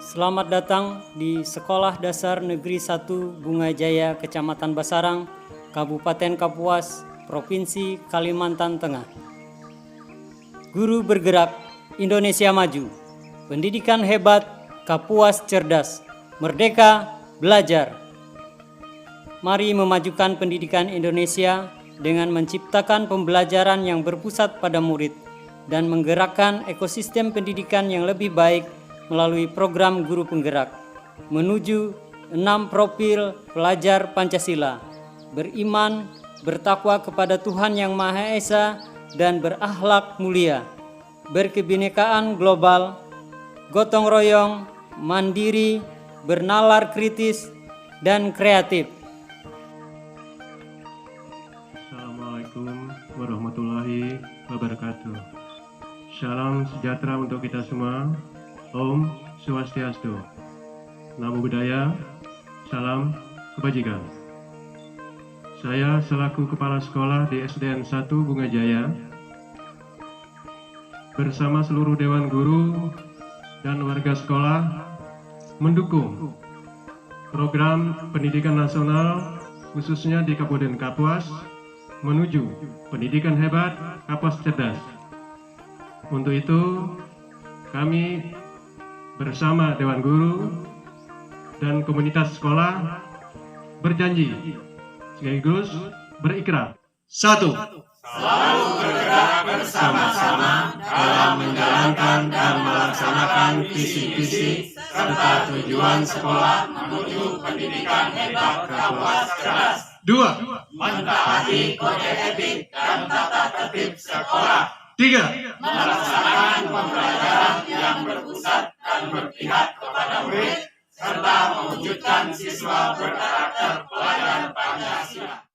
Selamat datang di Sekolah Dasar Negeri 1 Bunga Jaya, Kecamatan Basarang, Kabupaten Kapuas, Provinsi Kalimantan Tengah. Guru bergerak, Indonesia maju. Pendidikan hebat, Kapuas cerdas. Merdeka, belajar. Mari memajukan pendidikan Indonesia dengan menciptakan pembelajaran yang berpusat pada murid dan menggerakkan ekosistem pendidikan yang lebih baik melalui program guru penggerak menuju 6 profil pelajar Pancasila: beriman, bertakwa kepada Tuhan Yang Maha Esa dan berakhlak mulia, berkebinekaan global, gotong royong, mandiri, bernalar kritis, dan kreatif. Assalamualaikum warahmatullahi wabarakatuh. Salam sejahtera untuk kita semua. Om Swastiastu. Namo Buddhaya. Salam kebajikan. Saya selaku Kepala Sekolah di SDN 1 Bunga Jaya bersama seluruh Dewan Guru dan warga sekolah mendukung program pendidikan nasional khususnya di Kabupaten Kapuas menuju pendidikan hebat, Kapuas cerdas. Untuk itu kami bersama Dewan Guru dan komunitas sekolah berjanji sekaligus berikrar. 1. Selalu bergerak bersama-sama dalam menjalankan dan melaksanakan visi-visi serta tujuan sekolah menuju pendidikan hebat Kapuas cerdas. 2. Mentaati kode etik dan tata tertib sekolah. 3. Melaksanakan pembelajaran yang berpusat dan berpihak kepada murid serta mewujudkan siswa berkarakter pelajar Pancasila.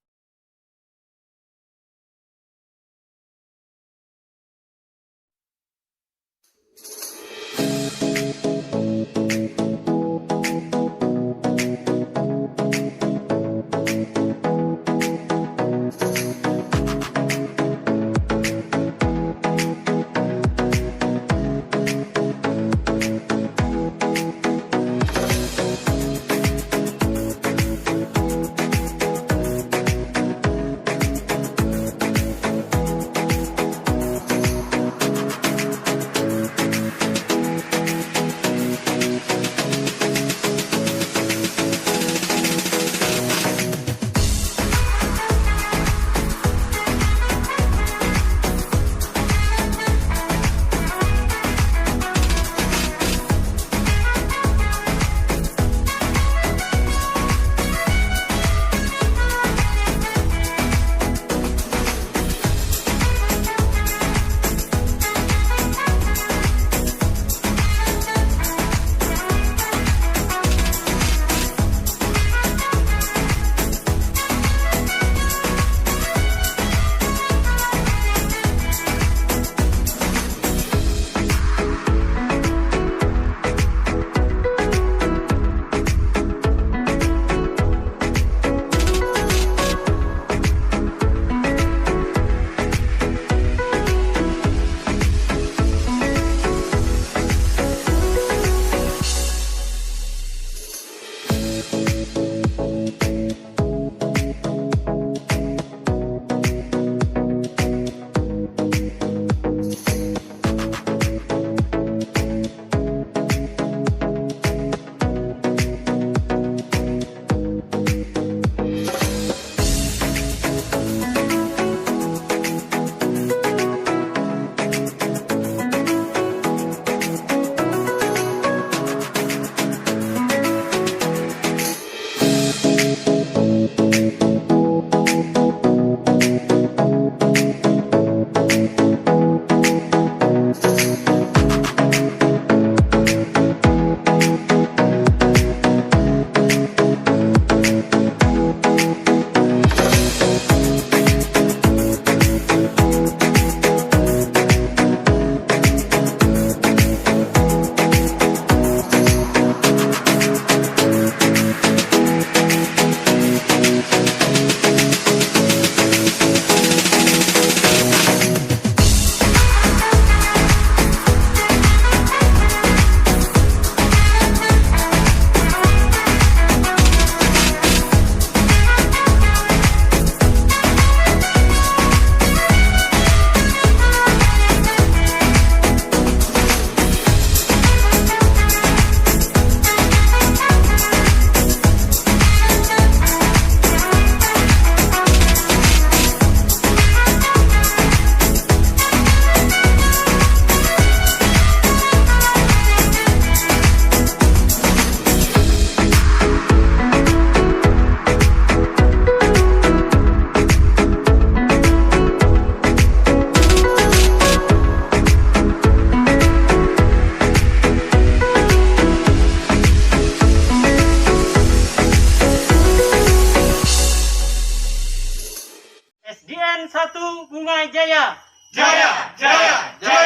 Kabupaten 1 Bunga Jaya. Jaya, jaya, jaya.